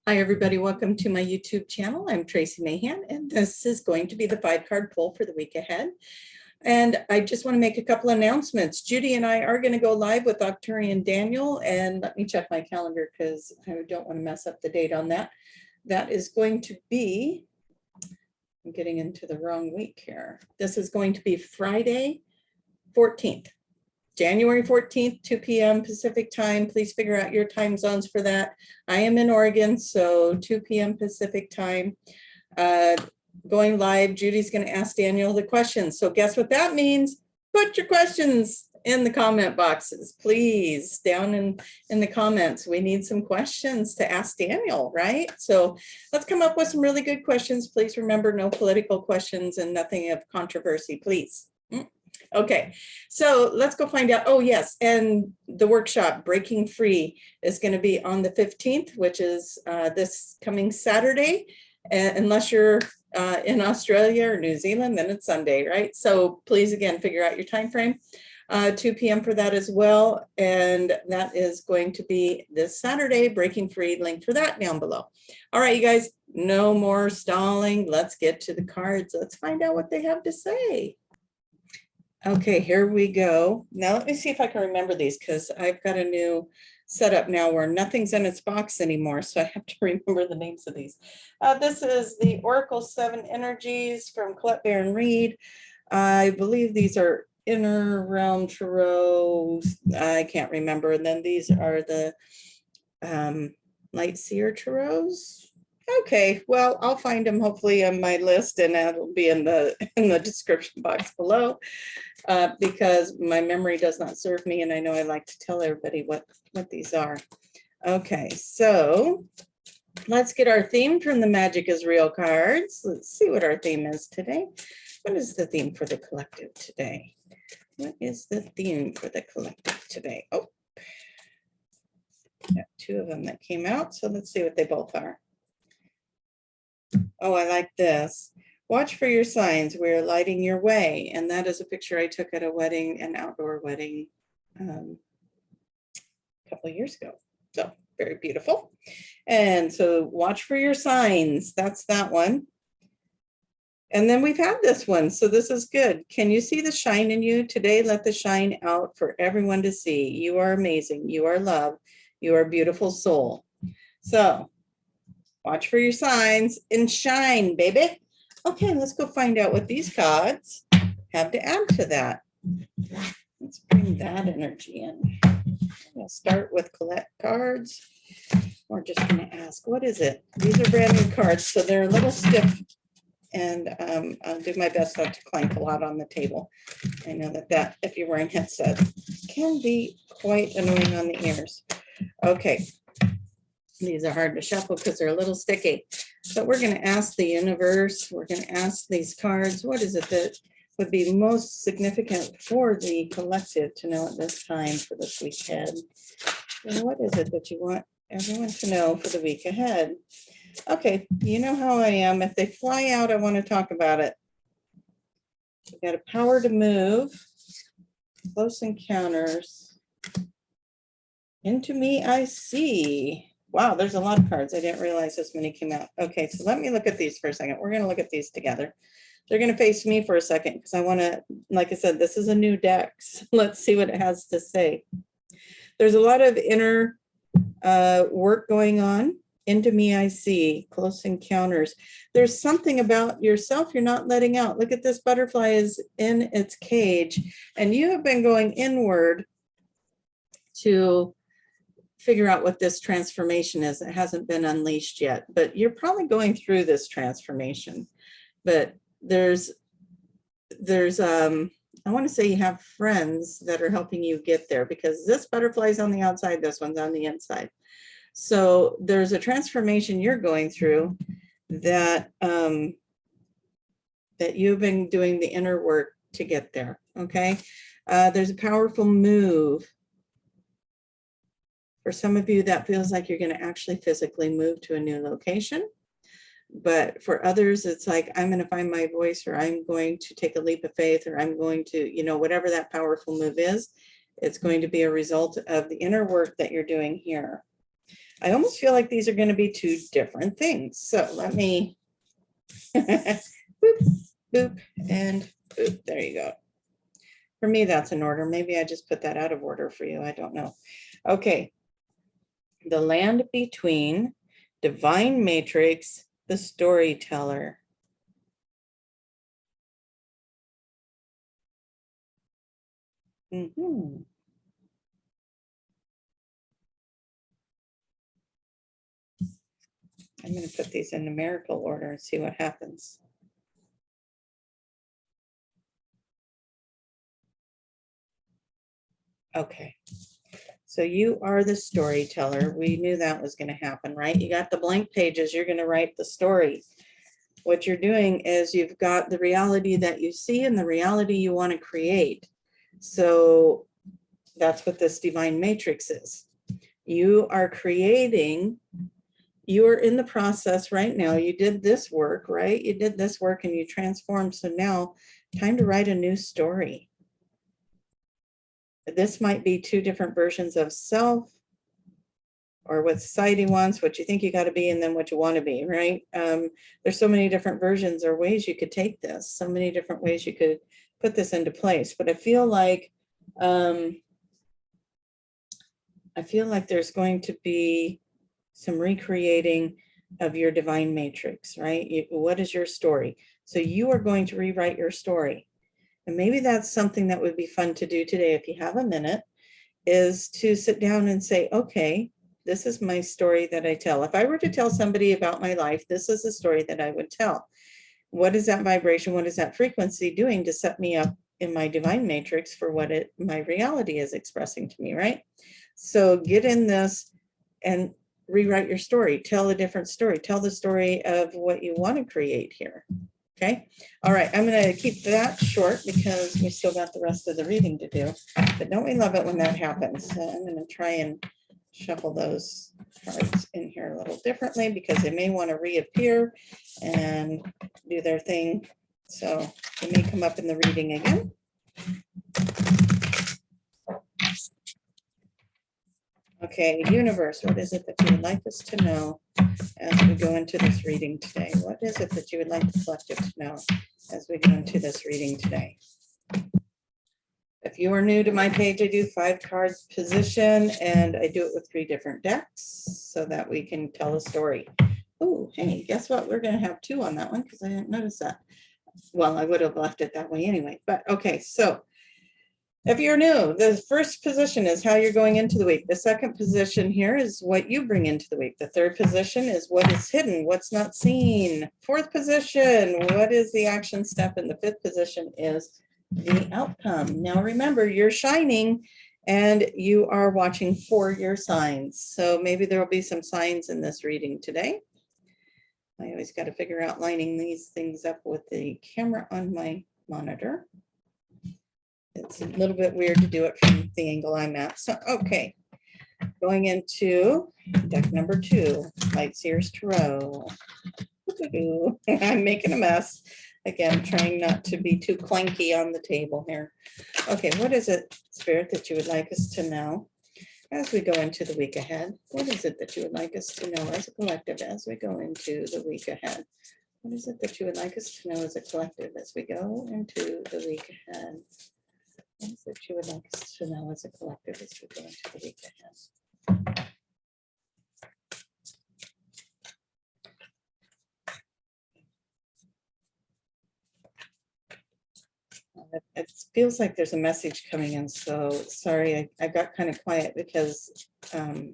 Hi, everybody. Welcome to my YouTube channel. I'm Tracie Mahan, and this is going to be the 5-card pull for the week ahead. And I just want to make a couple announcements. Judy and I are going to go live with Arcturian Daniel, and let me check my calendar because I don't want to mess up the date on that. That is going to be, I'm getting into the wrong week here. This is going to be Friday, 14th. January 14th, 2 p.m. Pacific time. Please figure out your time zones for that. I am in Oregon, so 2 p.m. Pacific time. Going live, Judy's going to ask Daniel the questions. So guess what that means? Put your questions in the comment boxes, please, down in the comments. We need some questions to ask Daniel, right? So let's come up with some really good questions. Please remember, no political questions and nothing of controversy, please. Okay, so let's go find out. Oh, yes, and the workshop, Breaking Free, is going to be on the 15th, which is this coming Saturday. Unless you're in Australia or New Zealand, then it's Sunday, right? So please, again, figure out your time frame. 2 p.m. for that as well. And that is going to be this Saturday, Breaking Free. Link for that down below. All right, you guys, no more stalling. Let's get to the cards. Let's find out what they have to say. Okay, here we go. Now let me see if I can remember these, because I've got a new setup now where nothing's in its box anymore, so I have to remember the names of these. This is the Oracle 7 Energies from Colette, Baron-Reid. I believe these are Inner Realm Tarot. I can't remember. And then these are the Light Seer Tarots. Okay, well, I'll find them hopefully on my list, and that'll be in the description box below, because my memory does not serve me, and I know I like to tell everybody what these are. Okay, so let's get our theme from the Magic is Real cards. Let's see what our theme is today. What is the theme for the collective today? What is the theme for the collective today? Oh, got two of them that came out, so let's see what they both are. Oh, I like this. Watch for your signs. We're lighting your way. And that is a picture I took at a wedding, an outdoor wedding, a couple of years ago. So very beautiful. And so watch for your signs. That's that one. And then we've had this one. So this is good. Can you see the shine in you? Today, let the shine out for everyone to see. You are amazing. You are love. You are a beautiful soul. So watch for your signs and shine, baby. Okay, let's go find out what these cards have to add to that. Let's bring that energy in. We'll start with Colette cards. We're just going to ask, what is it? These are brand new cards, so they're a little stiff, and I'll do my best not to clank a lot on the table. I know that if you're wearing headset, can be quite annoying on the ears. Okay. These are hard to shuffle because they're a little sticky. But we're going to ask the universe, we're going to ask these cards, what is it that would be most significant for the collective to know at this time for this week ahead? And what is it that you want everyone to know for the week ahead? Okay, you know how I am. If they fly out, I want to talk about it. We've got a power to move, close encounters, into me I see. Wow, there's a lot of cards. I didn't realize this many came out. Okay, so let me look at these for a second. We're going to look at these together. They're going to face me for a second because I want to, like I said, this is a new deck. So let's see what it has to say. There's a lot of inner work going on. Into me I see. Close encounters. There's something about yourself you're not letting out. Look at this butterfly is in its cage, and you have been going inward to figure out what this transformation is. It hasn't been unleashed yet, but you're probably going through this transformation. But there's I want to say you have friends that are helping you get there, because this butterfly is on the outside, this one's on the inside. So there's a transformation you're going through that that you've been doing the inner work to get there. Okay, there's a powerful move. For some of you, that feels like you're going to actually physically move to a new location. But for others, it's like, I'm going to find my voice, or I'm going to take a leap of faith, or I'm going to, you know, whatever that powerful move is, it's going to be a result of the inner work that you're doing here. I almost feel like these are going to be two different things. So let me boop, boop, and boop. There you go. For me, that's in order. Maybe I just put that out of order for you. I don't know. Okay. The land between, divine matrix, the storyteller. Mm-hmm. I'm going to put these in numerical order and see what happens. Okay. So you are the storyteller. We knew that was going to happen, right? You got the blank pages. You're going to write the story. What you're doing is you've got the reality that you see and the reality you want to create. So that's what this divine matrix is. You are creating, you are in the process right now. You did this work, right? You did this work and you transformed. So now time to write a new story. This might be two different versions of self, or what society wants, what you think you got to be, and then what you want to be, right? There's so many different versions or ways you could take this, so many different ways you could put this into place. But I feel like there's going to be some recreating of your divine matrix, right? What is your story? So you are going to rewrite your story. And maybe that's something that would be fun to do today if you have a minute, is to sit down and say, okay, this is my story that I tell. If I were to tell somebody about my life, this is the story that I would tell. What is that vibration? What is that frequency doing to set me up in my divine matrix for what my reality is expressing to me, right? So get in this and rewrite your story. Tell a different story. Tell the story of what you want to create here. Okay. All right. I'm going to keep that short because we still got the rest of the reading to do. But don't we love it when that happens? So I'm going to try and shuffle those cards in here a little differently because they may want to reappear and do their thing. So they may come up in the reading again. Okay, universe, what is it that you would like us to know as we go into this reading today? What is it that you would like the collective to know as we go into this reading today? If you are new to my page, I do 5 cards position, and I do it with 3 different decks so that we can tell a story. Oh, hey, guess what? We're going to have 2 on that one because I didn't notice that. Well, I would have left it that way anyway, but okay, so if you're new, the first position is how you're going into the week. The second position here is what you bring into the week. The third position is what is hidden, what's not seen. Fourth position, what is the action step? And the fifth position is the outcome. Now remember, you're shining and you are watching for your signs. So maybe there will be some signs in this reading today. I always got to figure out lining these things up with the camera on my monitor. It's a little bit weird to do it from the angle I'm at. So, okay, going into deck number 2, Light Seers Tarot. I'm making a mess. Again, trying not to be too clanky on the table here. Okay, what is it, Spirit, that you would like us to know as we go into the week ahead? What is it that you would like us to know as a collective as we go into the week ahead? What is it that you would like us to know as a collective as we go into the week ahead? What is it you would like us to know as a collective as we go into the week ahead? It feels like there's a message coming in, so sorry, I got kind of quiet because I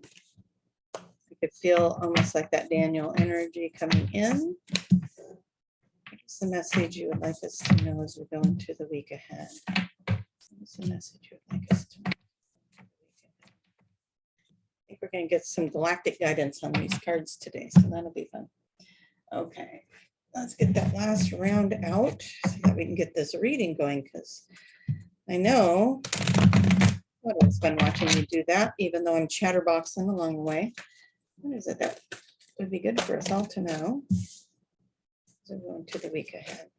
could feel almost like that Daniel energy coming in. What's the message you would like us to know as we go into the week ahead? What's the message you would like us to know? I think we're going to get some galactic guidance on these cards today, so that'll be fun. Okay, let's get that last round out so that we can get this reading going, because I know what it's been watching you do that, even though I'm chatterboxing along the way. What is it that would be good for us all to know as we go into the week ahead?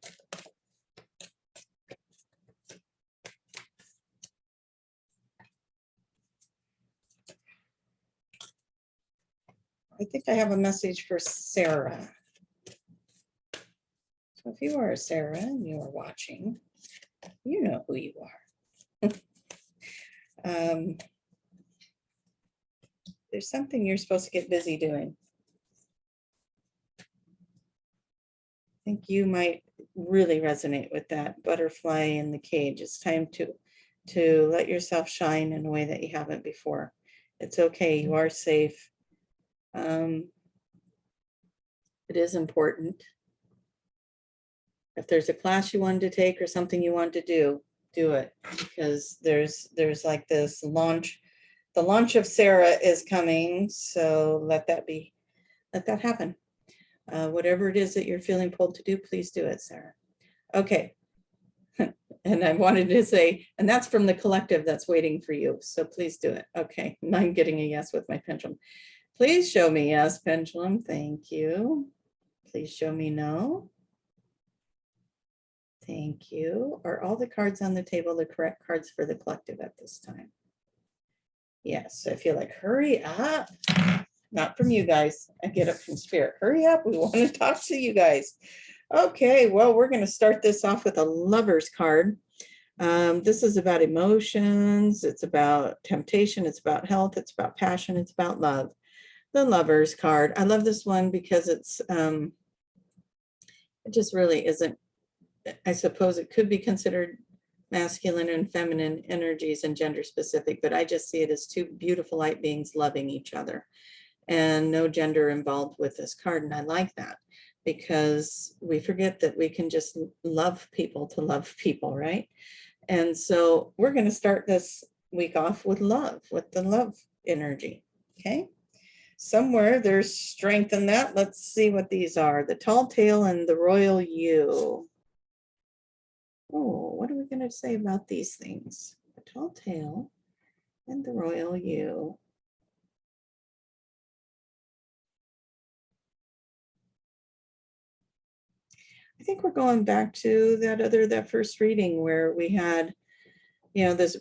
I think I have a message for Sarah. So if you are Sarah and you are watching, you know who you are. There's something you're supposed to get busy doing. I think you might really resonate with that butterfly in the cage. It's time to let yourself shine in a way that you haven't before. It's okay. You are safe. It is important. If there's a class you want to take or something you want to do it, because there's like this launch. The launch of Sarah is coming, so let that happen. Whatever it is that you're feeling pulled to do, please do it, Sarah. Okay. And I wanted to say, and that's from the collective that's waiting for you. So please do it. Okay. I'm getting a yes with my pendulum. Please show me yes, pendulum. Thank you. Please show me no. Thank you. Are all the cards on the table the correct cards for the collective at this time? Yes. I feel like hurry up. Not from you guys. I get it from spirit. Hurry up. We want to talk to you guys. Okay. Well, we're going to start this off with a Lover's card. This is about emotions. It's about temptation. It's about health. It's about passion. It's about love. The Lover's card. I love this one because it's, it just really isn't, I suppose it could be considered masculine and feminine energies and gender specific, but I just see it as two beautiful light beings loving each other and no gender involved with this card. And I like that because we forget that we can just love people to love people, right? And so we're going to start this week off with love, with the love energy. Okay. Somewhere there's strength in that. Let's see what these are. The tall tale and the royal you. Oh, what are we going to say about these things? The tall tale and the royal you. I think we're going back to that first reading where we had, this,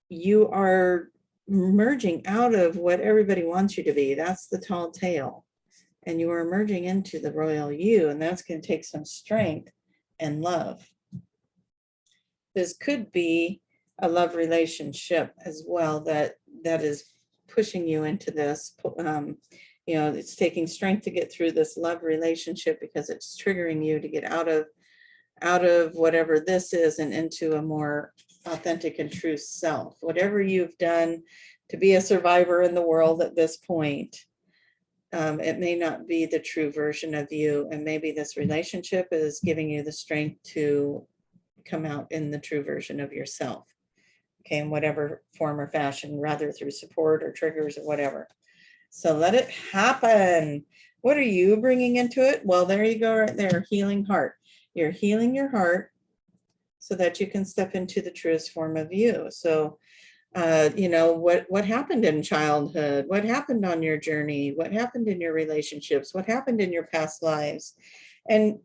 you are merging out of what everybody wants you to be. That's the tall tale. And you are merging into the royal you, and that's going to take some strength and love. This could be a love relationship as well that is pushing you into this. It's taking strength to get through this love relationship because it's triggering you to get out of whatever this is and into a more authentic and true self. Whatever you've done to be a survivor in the world at this point, it may not be the true version of you, and maybe this relationship is giving you the strength to come out in the true version of yourself, okay, in whatever form or fashion, rather through support or triggers or whatever. So let it happen. What are you bringing into it? Well, there you go right there, healing heart. You're healing your heart so that you can step into the truest form of you. So, what happened in childhood? What happened on your journey? What happened in your relationships? What happened in your past lives? And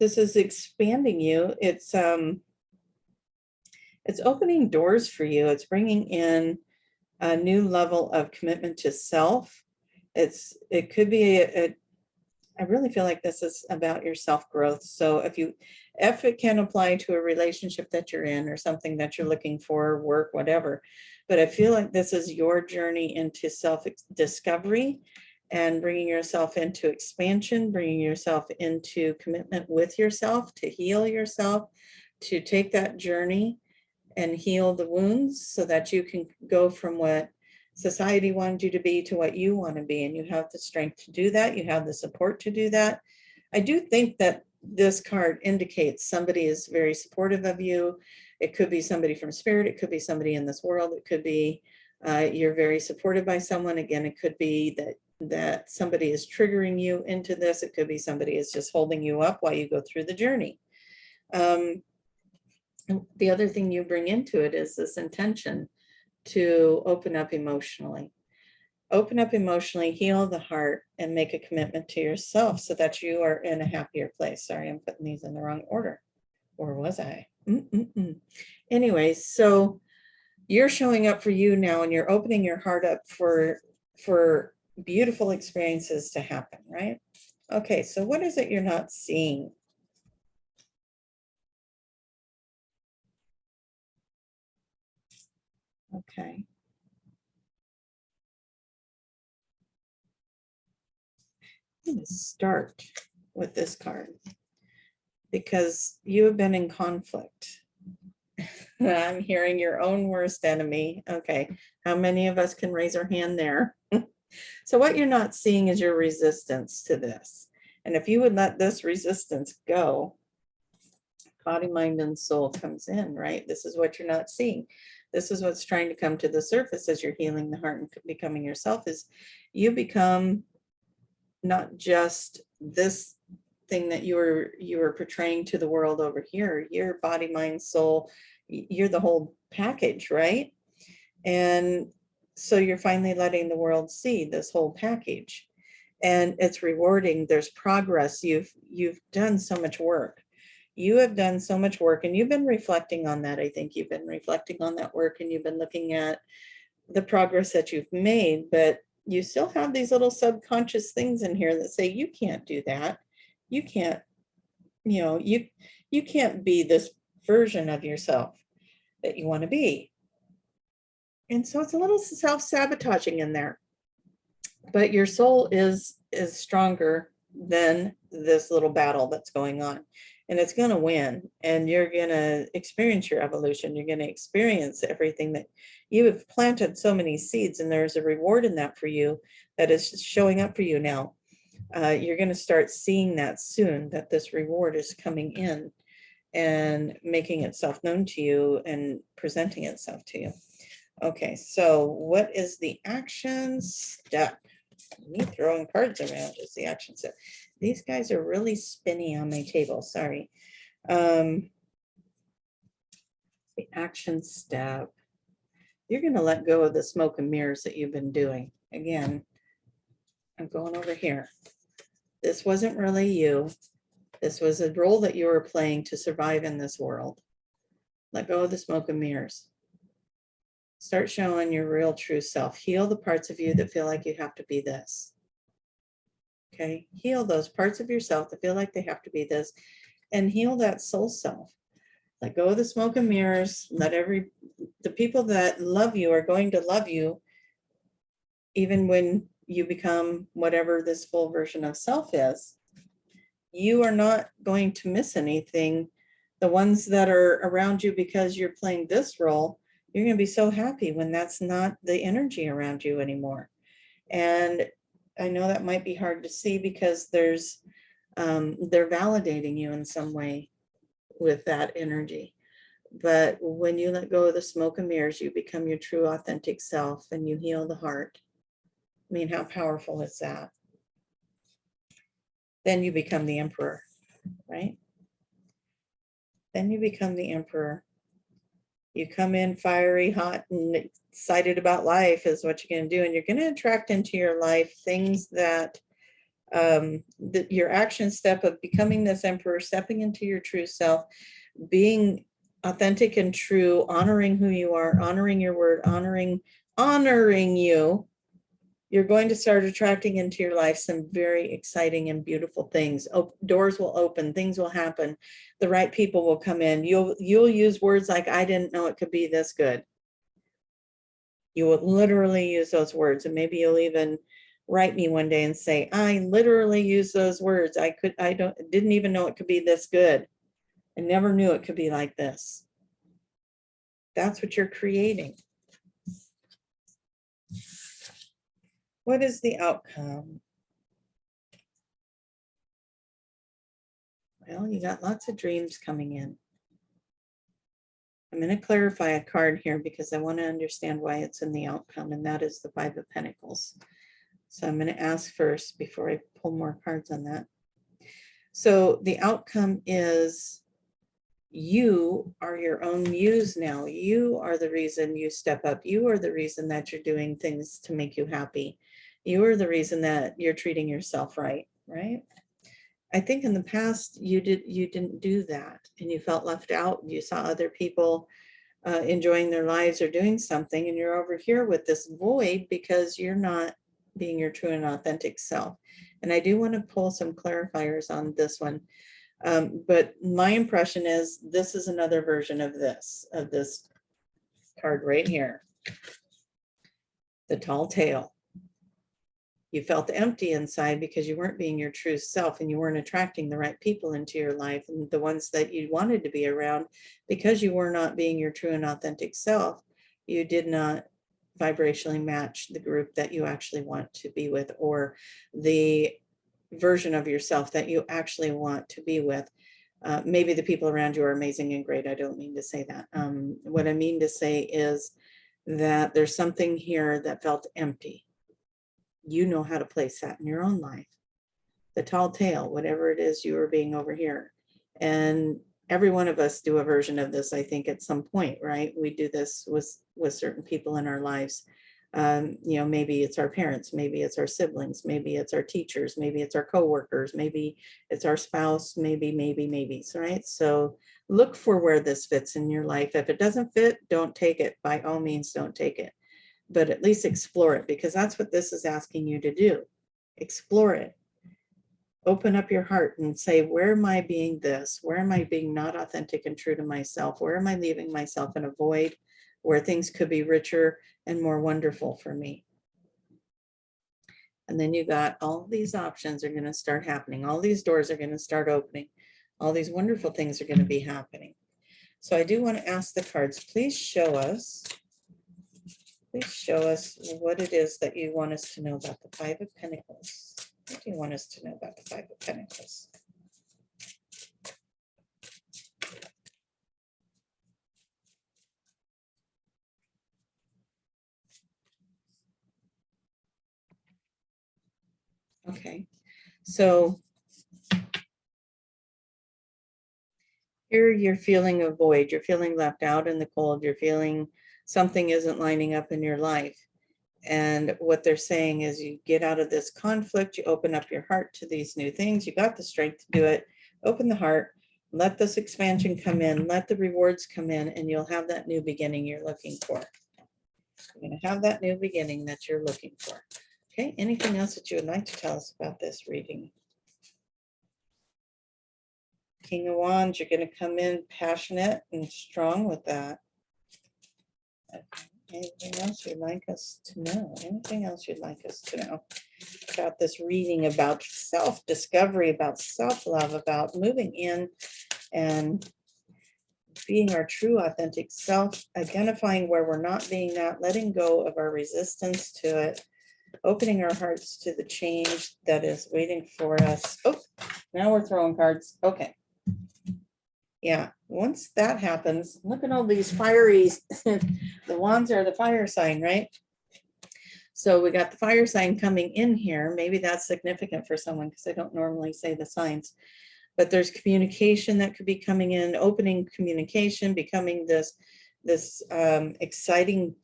this is expanding you. It's opening doors for you. It's bringing in a new level of commitment to self. It could be I really feel like this is about your self-growth. So if it can apply to a relationship that you're in or something that you're looking for, work, whatever, but I feel like this is your journey into self-discovery and bringing yourself into expansion, bringing yourself into commitment with yourself, to heal yourself, to take that journey and heal the wounds so that you can go from what society wanted you to be to what you want to be. And you have the strength to do that. You have the support to do that. I do think that this card indicates somebody is very supportive of you. It could be somebody from spirit. It could be somebody in this world. It could be you're very supported by someone. Again, it could be that somebody is triggering you into this. It could be somebody is just holding you up while you go through the journey. The other thing you bring into it is this intention to open up emotionally. Open up emotionally, heal the heart, and make a commitment to yourself so that you are in a happier place. Sorry, I'm putting these in the wrong order. Or was I? Anyway, so you're showing up for you now, and you're opening your heart up for for beautiful experiences to happen, right? Okay, so what is it you're not seeing? Okay. I'm going to start with this card because you have been in conflict. I'm hearing your own worst enemy. Okay, how many of us can raise our hand there? So what you're not seeing is your resistance to this. And if you would let this resistance go, body, mind, and soul comes in, right? This is what you're not seeing. This is what's trying to come to the surface as you're healing the heart and becoming yourself, is you become not just this thing that you were portraying to the world over here. Your body, mind, soul, you're the whole package, right? And so you're finally letting the world see this whole package, and it's rewarding. There's progress. You've done so much work. You have done so much work, and you've been reflecting on that. I think you've been reflecting on that work, and you've been looking at the progress that you've made, but you still have these little subconscious things in here that say, you can't do that. You can't, you can't be this version of yourself that you want to be. And so it's a little self-sabotaging in there. But your soul is stronger than this little battle that's going on. And it's going to win. And you're going to experience your evolution. You're going to experience everything that you have planted, so many seeds. And there's a reward in that for you that is showing up for you now. You're going to start seeing that soon, that this reward is coming in and making itself known to you and presenting itself to you. Okay, so what is the action step? Me throwing cards around is the action step. These guys are really spinny on my table, sorry. The action step. You're going to let go of the smoke and mirrors that you've been doing. Again, I'm going over here. This wasn't really you. This was a role that you were playing to survive in this world. Let go of the smoke and mirrors. Start showing your real true self. Heal the parts of you that feel like you have to be this. Okay, heal those parts of yourself that feel like they have to be this, and heal that soul self. Let go of the smoke and mirrors. Let the people that love you are going to love you even when you become whatever this full version of self is. You are not going to miss anything. The ones that are around you because you're playing this role, you're going to be so happy when that's not the energy around you anymore. And I know that might be hard to see because they're validating you in some way with that energy. But when you let go of the smoke and mirrors, you become your true authentic self and you heal the heart. I mean, how powerful is that? Then you become the emperor, right? Then you become the emperor. You come in fiery, hot, and excited about life is what you're going to do. And you're going to attract into your life things that your action step of becoming this emperor, stepping into your true self, being authentic and true, honoring who you are, honoring your word, honoring you. You're going to start attracting into your life some very exciting and beautiful things. Doors will open, things will happen. The right people will come in. You'll use words like, I didn't know it could be this good. You will literally use those words. And maybe you'll even write me one day and say, I literally use those words. Didn't even know it could be this good. I never knew it could be like this. That's what you're creating. What is the outcome? Well, you got lots of dreams coming in. I'm going to clarify a card here because I want to understand why it's in the outcome, and that is the Five of Pentacles. So I'm going to ask first before I pull more cards on that. So the outcome is you are your own muse now. You are the reason you step up. You are the reason that you're doing things to make you happy. You are the reason that you're treating yourself right, right? I think in the past you didn't do that and you felt left out. You saw other people enjoying their lives or doing something, and you're over here with this void because you're not being your true and authentic self. And I do want to pull some clarifiers on this one. But my impression is this is another version of this card right here. The tall tale. You felt empty inside because you weren't being your true self and you weren't attracting the right people into your life and the ones that you wanted to be around because you were not being your true and authentic self. You did not vibrationally match the group that you actually want to be with or the version of yourself that you actually want to be with. Maybe the people around you are amazing and great. I don't mean to say that. What I mean to say is that there's something here that felt empty. You know how to place that in your own life. The tall tale, whatever it is you are being over here. And every one of us do a version of this, I think, at some point, right? We do this with certain people in our lives. Maybe it's our parents, maybe it's our siblings, maybe it's our teachers, maybe it's our coworkers, maybe it's our spouse, maybe, right? So look for where this fits in your life. If it doesn't fit, don't take it. By all means, don't take it. But at least explore it, because that's what this is asking you to do. Explore it. Open up your heart and say, where am I being this? Where am I being not authentic and true to myself? Where am I leaving myself in a void where things could be richer and more wonderful for me? And then you got all these options are going to start happening. All these doors are going to start opening. All these wonderful things are going to be happening. So I do want to ask the cards, please show us what it is that you want us to know about the Five of Pentacles. What do you want us to know about the Five of Pentacles? Okay, so here you're feeling a void, you're feeling left out in the cold, you're feeling something isn't lining up in your life. And what they're saying is you get out of this conflict, you open up your heart to these new things, you got the strength to do it, open the heart, let this expansion come in, let the rewards come in, and you'll have that new beginning you're looking for. You're going to have that new beginning that you're looking for. Okay, anything else that you would like to tell us about this reading? King of Wands, you're going to come in passionate and strong with that. Okay. Anything else you'd like us to know? Anything else you'd like us to know about this reading, about self-discovery, about self-love, about moving in and being our true authentic self, identifying where we're not being that, letting go of our resistance to it, opening our hearts to the change that is waiting for us. Oh, now we're throwing cards. Okay. Yeah, once that happens, look at all these fiery, the wands are the fire sign, right? So we got the fire sign coming in here. Maybe that's significant for someone because I don't normally say the signs, but there's communication that could be coming in, opening communication, becoming this exciting,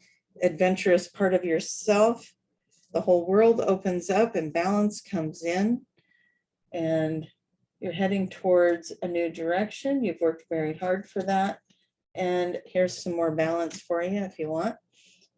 adventurous part of yourself. The whole world opens up and balance comes in, and you're heading towards a new direction. You've worked very hard for that. And here's some more balance for you if you want.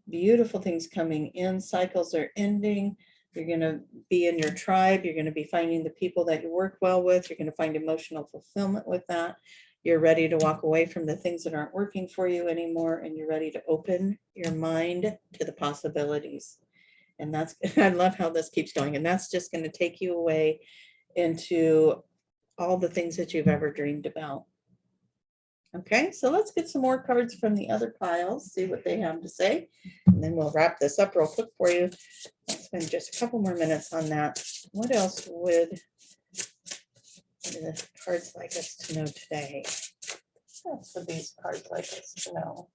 Beautiful things coming in. Cycles are ending. You're going to be in your tribe. You're going to be finding the people that you work well with. You're going to find emotional fulfillment with that. You're ready to walk away from the things that aren't working for you anymore. And you're ready to open your mind to the possibilities. And that's, I love how this keeps going. And that's just going to take you away into all the things that you've ever dreamed about. Okay, so let's get some more cards from the other piles, see what they have to say, and then we'll wrap this up real quick for you. I'll spend just a couple more minutes on that. What else would the cards like us to know today? What else would these cards like us to know?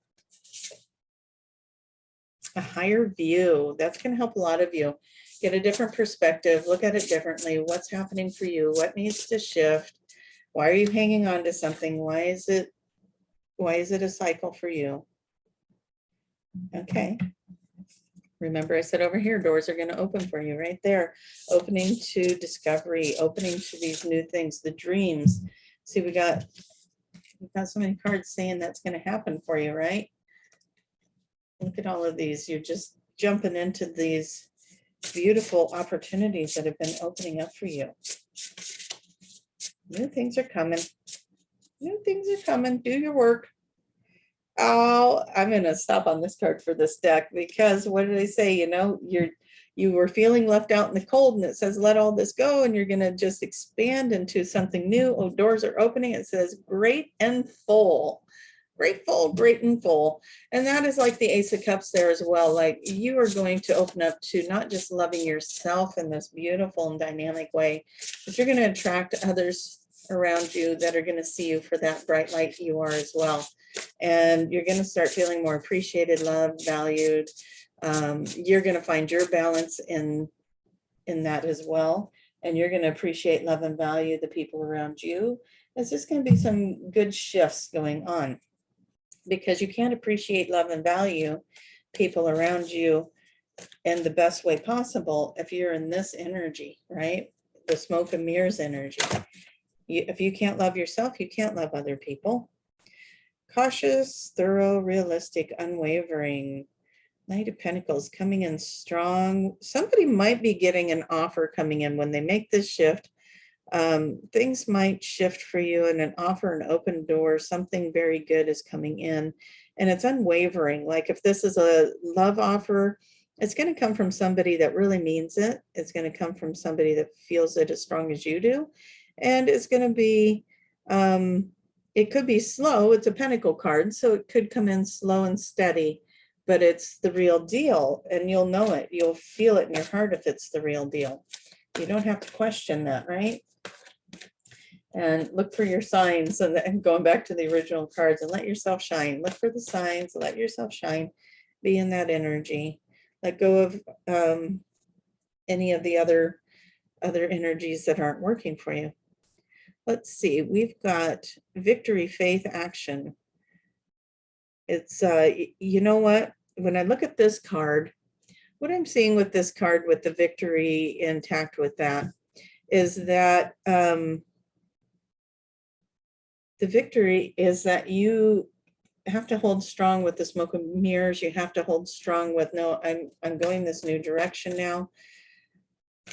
A higher view. That's going to help a lot of you get a different perspective, look at it differently. What's happening for you? What needs to shift? Why are you hanging on to something? Why is it a cycle for you? Okay. Remember I said over here, doors are going to open for you right there. Opening to discovery, opening to these new things, the dreams. See, we've got so many cards saying that's going to happen for you, right? Look at all of these. You're just jumping into these beautiful opportunities that have been opening up for you. New things are coming. New things are coming. Do your work. Oh, I'm going to stop on this card for this deck because what did I say? You know, you were feeling left out in the cold, and it says, let all this go, and you're going to just expand into something new. Oh, doors are opening. It says great and full. Grateful, great and full. And that is like the Ace of Cups there as well. Like you are going to open up to not just loving yourself in this beautiful and dynamic way, but you're going to attract others around you that are going to see you for that bright light you are as well. And you're going to start feeling more appreciated, loved, valued. You're going to find your balance in that as well. And you're going to appreciate, love, and value the people around you. It's just going to be some good shifts going on, because you can't appreciate, love, and value people around you in the best way possible if you're in this energy, right? The smoke and mirrors energy. If you can't love yourself, you can't love other people. Cautious, thorough, realistic, unwavering. Knight of Pentacles coming in strong. Somebody might be getting an offer coming in when they make this shift. Things might shift for you, and an offer, an open door, something very good is coming in, and it's unwavering. Like if this is a love offer, it's going to come from somebody that really means it. It's going to come from somebody that feels it as strong as you do. And it's going to be, it could be slow. It's a Pentacle card, so it could come in slow and steady, but it's the real deal, and you'll know it. You'll feel it in your heart if it's the real deal. You don't have to question that, right? And look for your signs, and going back to the original cards, and let yourself shine. Look for the signs, let yourself shine, be in that energy. Let go of any of the other energies that aren't working for you. Let's see, we've got victory, faith, action. It's, you know what, when I look at this card, what I'm seeing with this card with the victory intact with that is that the victory is that you have to hold strong with the smoke and mirrors. You have to hold strong with, no, I'm going this new direction now.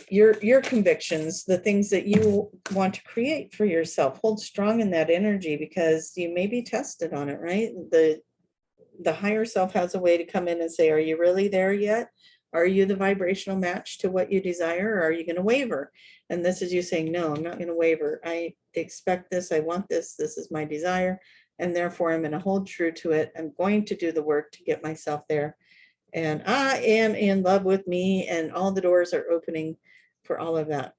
Your convictions, the things that you want to create for yourself, hold strong in that energy, because you may be tested on it, right? The higher self has a way to come in and say, are you really there yet? Are you the vibrational match to what you desire, or are you going to waver? And this is you saying, no, I'm not going to waver. I expect this. I want this. This is my desire. And therefore, I'm going to hold true to it. I'm going to do the work to get myself there. And I am in love with me, and all the doors are opening for all of that.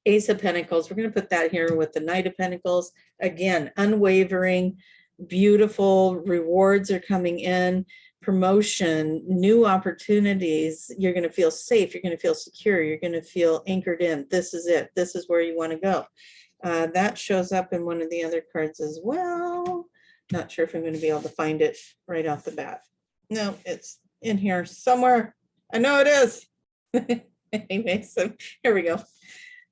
Ace of Pentacles, we're going to put that here with the Knight of Pentacles. Again, unwavering, beautiful, rewards are coming in, promotion, new opportunities. You're going to feel safe. You're going to feel secure. You're going to feel anchored in. This is it. This is where you want to go. That shows up in one of the other cards as well. Not sure if I'm going to be able to find it right off the bat. No, it's in here somewhere. I know it is. Anyway, so here we go.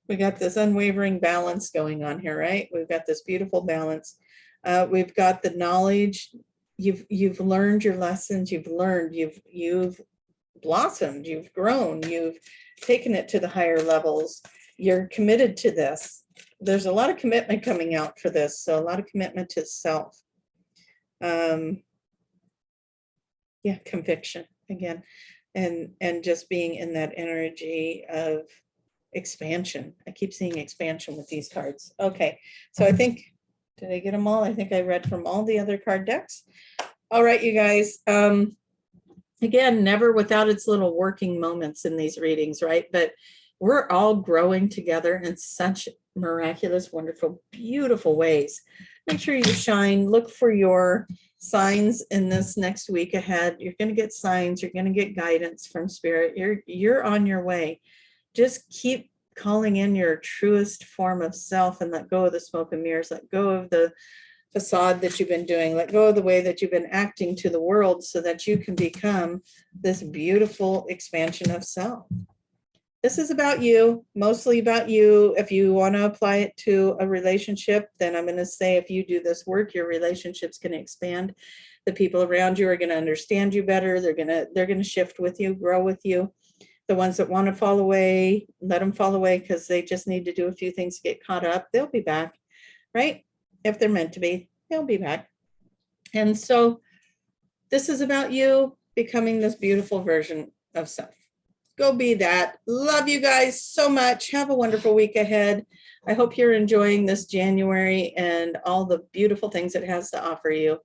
We got this unwavering balance going on here, right? We've got this beautiful balance. We've got the knowledge. You've learned your lessons. You've learned. You've blossomed. You've grown. You've taken it to the higher levels. You're committed to this. There's a lot of commitment coming out for this. So a lot of commitment to self. Yeah, conviction again, and just being in that energy of expansion. I keep seeing expansion with these cards. Okay, so I think, did I get them all? I think I read from all the other card decks. All right, you guys. Again, never without its little working moments in these readings, right? But we're all growing together in such miraculous, wonderful, beautiful ways. Make sure you shine. Look for your signs in this next week ahead. You're going to get signs. You're going to get guidance from Spirit. You're on your way. Just keep calling in your truest form of self, and let go of the smoke and mirrors. Let go of the facade that you've been doing. Let go of the way that you've been acting to the world, so that you can become this beautiful expansion of self. This is about you, mostly about you. If you want to apply it to a relationship, then I'm going to say, if you do this work, your relationship's going to expand. The people around you are going to understand you better. They're going to shift with you, grow with you. The ones that want to fall away, let them fall away because they just need to do a few things to get caught up. They'll be back, right? If they're meant to be, they'll be back. And so this is about you becoming this beautiful version of self. Go be that. Love you guys so much. Have a wonderful week ahead. I hope you're enjoying this January and all the beautiful things it has to offer you.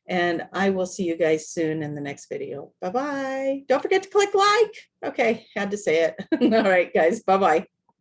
And I will see you guys soon in the next video. Bye-bye. Don't forget to click like. Okay, had to say it. All right, guys. Bye-bye.